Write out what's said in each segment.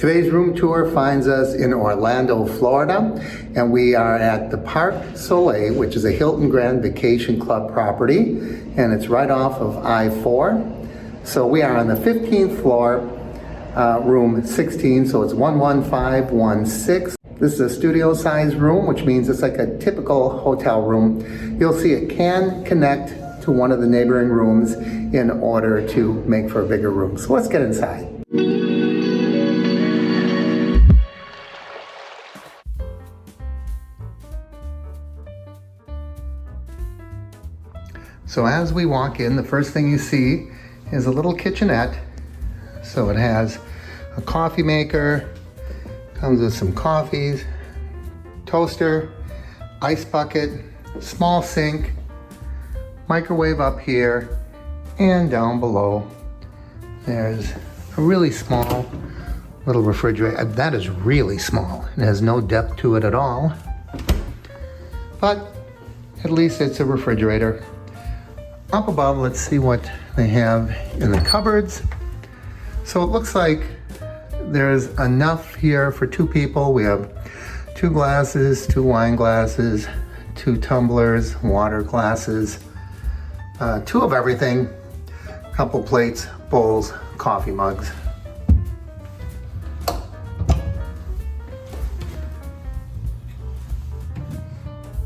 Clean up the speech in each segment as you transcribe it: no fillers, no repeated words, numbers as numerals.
Today's room tour finds us in Orlando, Florida, and we are at the Parc Soleil, which is a Hilton Grand Vacation Club property, and it's right off of I-4. So we are on the 15th floor, room 16, so it's 11516. This is a studio size room, which means it's like a typical hotel room. You'll see it can connect to one of the neighboring rooms in order to make for a bigger room. So let's get inside. So as we walk in, the first thing you see is a little kitchenette. So it has a coffee maker, comes with some coffees, toaster, ice bucket, small sink, microwave up here, and down below there's a really small little refrigerator. That is really small. It has no depth to it at all, but at least it's a refrigerator. Up above, let's see what they have in the cupboards. So it looks like there's enough here for two people. We have 2 glasses, 2 wine glasses, 2 tumblers, water glasses, 2 of everything, a couple plates, bowls, coffee mugs.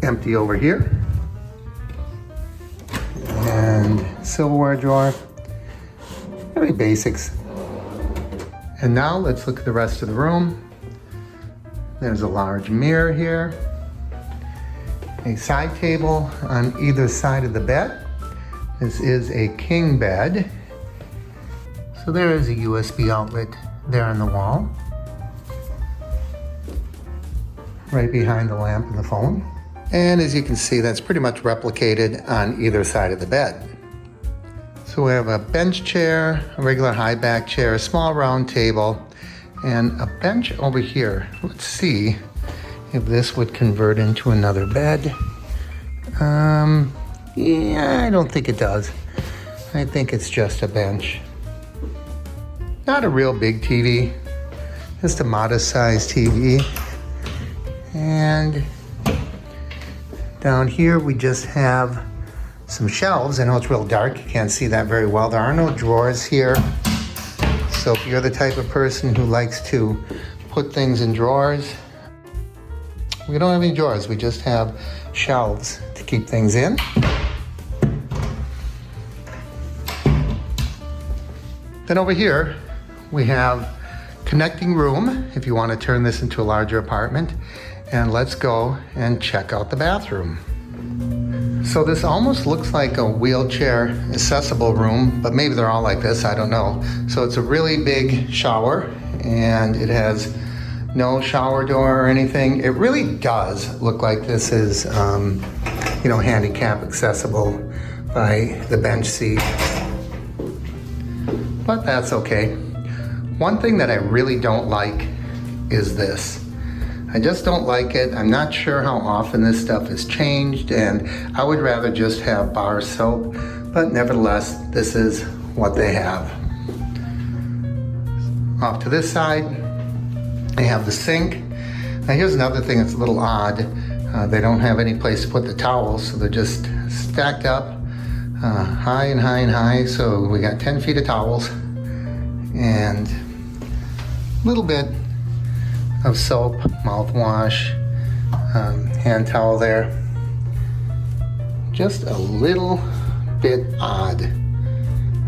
Empty over here. And silverware drawer, very basics. And now let's look at the rest of the room. There's a large mirror here, a side table on either side of the bed. This is a king bed. So there is a USB outlet there on the wall, right behind the lamp and the phone. And as you can see, that's pretty much replicated on either side of the bed. So we have a bench chair, a regular high back chair, a small round table, and a bench over here. Let's see if this would convert into another bed. Yeah, I don't think it does. I think it's just a bench. Not a real big TV, just a modest sized TV. And down here we just have some shelves. I know it's real dark, you can't see that very well. There are no drawers here. So if you're the type of person who likes to put things in drawers, we don't have any drawers, we just have shelves to keep things in. Then over here we have connecting room if you want to turn this into a larger apartment. And let's go and check out the bathroom. So this almost looks like a wheelchair accessible room, but maybe they're all like this, I don't know. So it's a really big shower and it has no shower door or anything. It really does look like this is, handicap accessible by the bench seat, but that's okay. One thing that I really don't like is this. I just don't like it. I'm not sure how often this stuff is changed, and I would rather just have bar soap, but nevertheless, this is what they have. Off to this side, they have the sink. Now here's another thing that's a little odd. They don't have any place to put the towels, so they're just stacked up high and high and high. So we got 10 feet of towels and a little bit of soap, mouthwash, hand towel there. Just a little bit odd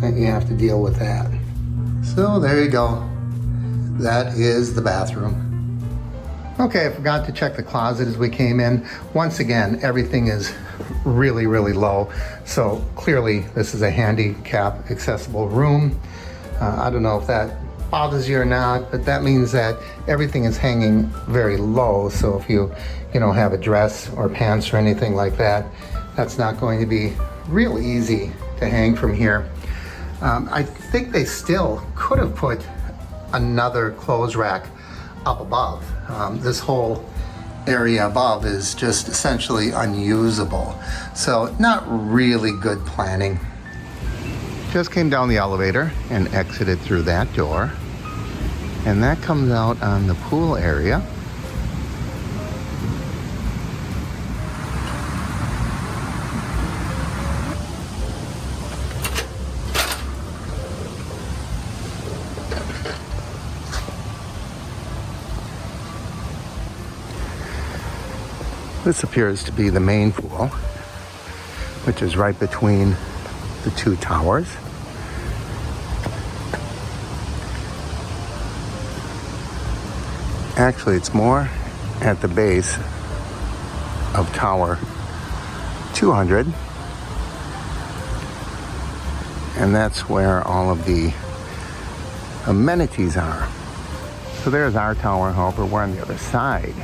that you have to deal with that. So there you go. That is the bathroom. Okay, I forgot to check the closet as we came in. Once again, everything is really, really low. So clearly this is a handicap accessible room. I don't know if that bothers you or not, but that means that everything is hanging very low. So if you have a dress or pants or anything like that, that's not going to be real easy to hang from here. I think they still could have put another clothes rack up above. This whole area above is just essentially unusable. So not really good planning. Just came down the elevator and exited through that door. And that comes out on the pool area. This appears to be the main pool, which is right between the two towers. Actually, it's more at the base of Tower 200. And that's where all of the amenities are. So there's our tower, however, we're on the other side.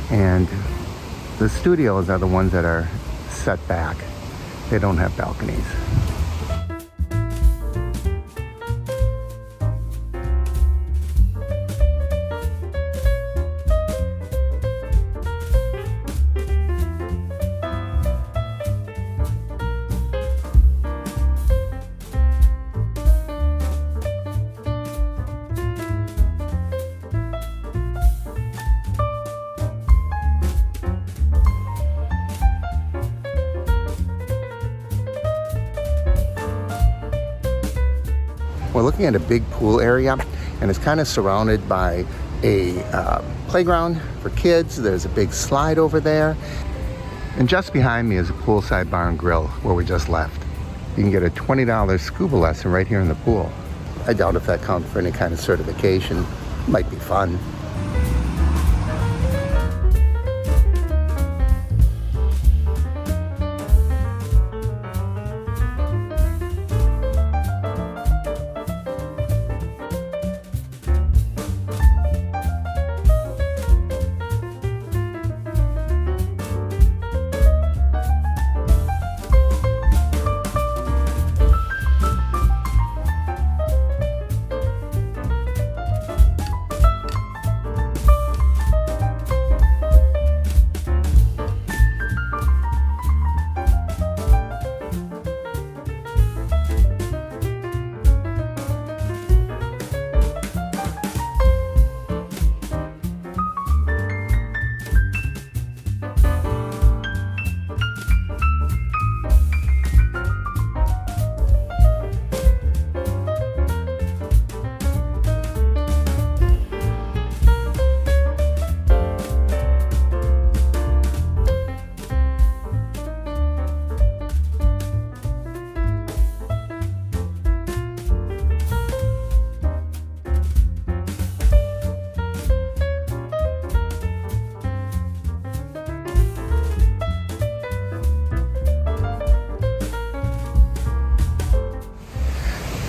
And the studios are the ones that are set back. They don't have balconies. We're looking at a big pool area, and it's kind of surrounded by a playground for kids. There's a big slide over there. And just behind me is a poolside bar and grill where we just left. You can get a $20 scuba lesson right here in the pool. I doubt if that counts for any kind of certification. Might be fun.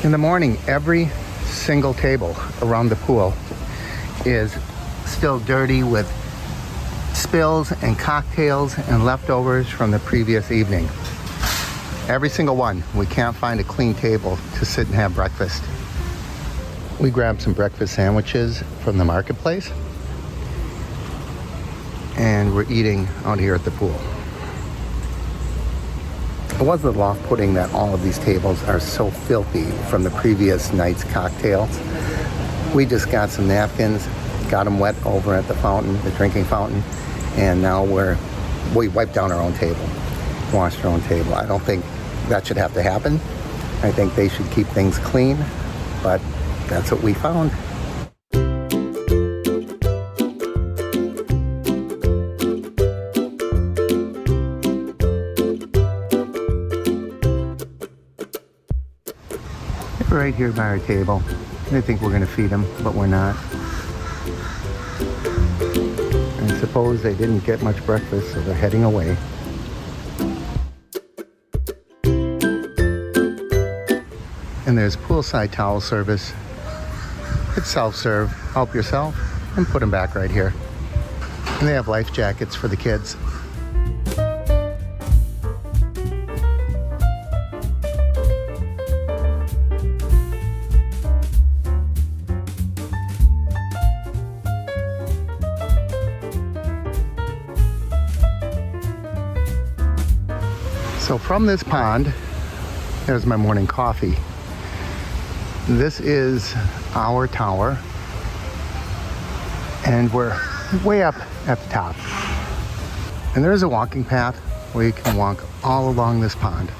In the morning, every single table around the pool is still dirty with spills and cocktails and leftovers from the previous evening. Every single one. We can't find a clean table to sit and have breakfast. We grabbed some breakfast sandwiches from the marketplace, and we're eating out here at the pool. It was a little off-putting that all of these tables are so filthy from the previous night's cocktails. We just got some napkins, got them wet over at the fountain, the drinking fountain, and now we wiped down our own table, washed our own table. I don't think that should have to happen. I think they should keep things clean, but that's what we found. Right here by our table. I think we're going to feed them, but we're not. I suppose they didn't get much breakfast, so they're heading away. And there's poolside towel service. It's self-serve. Help yourself and put them back right here. And they have life jackets for the kids. So from this pond, there's my morning coffee. This is our tower, And we're way up at the top. And there's a walking path where you can walk all along this pond.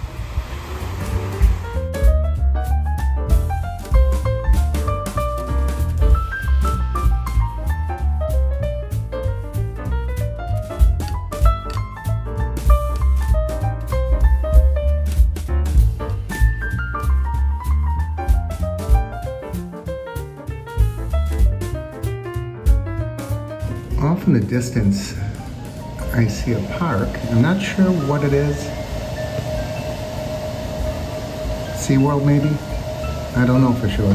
Off in the distance, I see a park. I'm not sure what it is. SeaWorld maybe? I don't know for sure.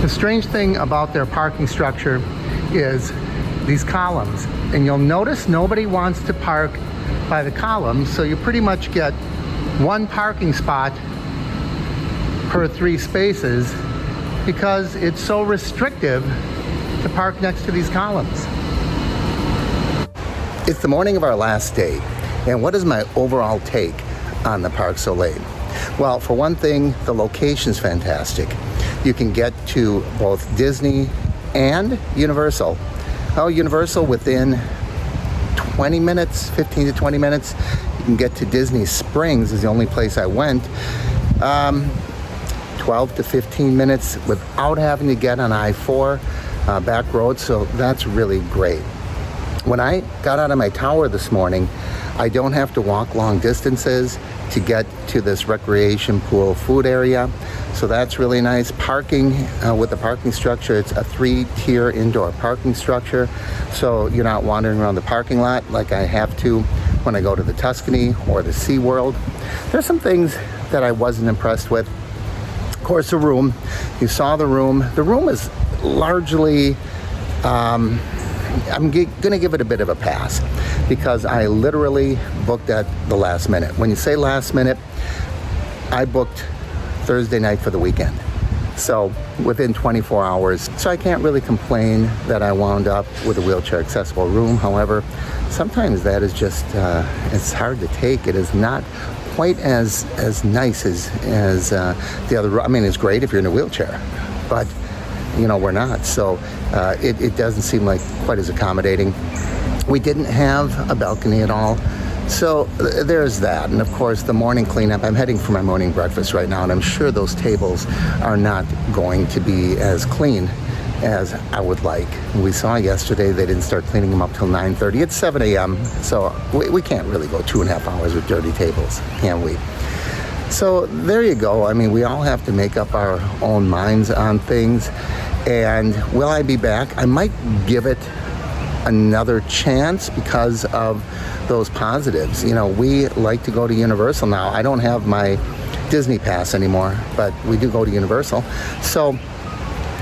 The strange thing about their parking structure is these columns. And you'll notice nobody wants to park by the columns, so you pretty much get one parking spot per 3 spaces because it's so restrictive to park next to these columns. It's the morning of our last day, and what is my overall take on the Parc Soleil? Well, for one thing, the location's fantastic. You can get to both Disney and Universal. Oh, Universal within 20 minutes, 15 to 20 minutes. You can get to Disney Springs is the only place I went. 12 to 15 minutes without having to get on I-4 back road, so that's really great. When I got out of my tower this morning, I don't have to walk long distances to get to this recreation pool food area, so that's really nice. Parking with the parking structure, it's a 3-tier indoor parking structure, so you're not wandering around the parking lot like I have to when I go to the Tuscany or the SeaWorld. There's some things that I wasn't impressed with. Of course, the room. You saw the room. The room is largely, I'm gonna give it a bit of a pass because I literally booked at the last minute. When you say last minute, I booked Thursday night for the weekend. So within 24 hours. So I can't really complain that I wound up with a wheelchair accessible room. However, sometimes that is just, it's hard to take. It is not quite as nice as the other. I mean, it's great if you're in a wheelchair, but you know, we're not. So it doesn't seem like quite as accommodating. We didn't have a balcony at all. So there's that. And of course, the morning cleanup. I'm heading for my morning breakfast right now, and I'm sure those tables are not going to be as clean as I would like. We saw yesterday they didn't start cleaning them up till 9:30. It's 7 a.m. So we can't really go 2.5 hours with dirty tables, can we? So there you go. I mean, we all have to make up our own minds on things. And will I be back? I might give it another chance because of those positives. You know, we like to go to Universal now. I don't have my Disney pass anymore, but we do go to Universal. So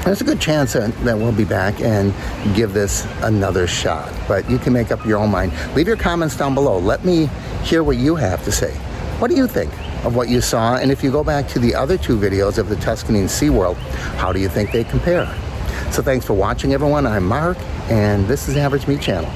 there's a good chance that we'll be back and give this another shot. But you can make up your own mind. Leave your comments down below. Let me hear what you have to say. What do you think of what you saw? And if you go back to the other 2 videos of the Tuscany and SeaWorld, how do you think they compare? So thanks for watching, everyone. I'm Mark, and this is the Average Meat Channel.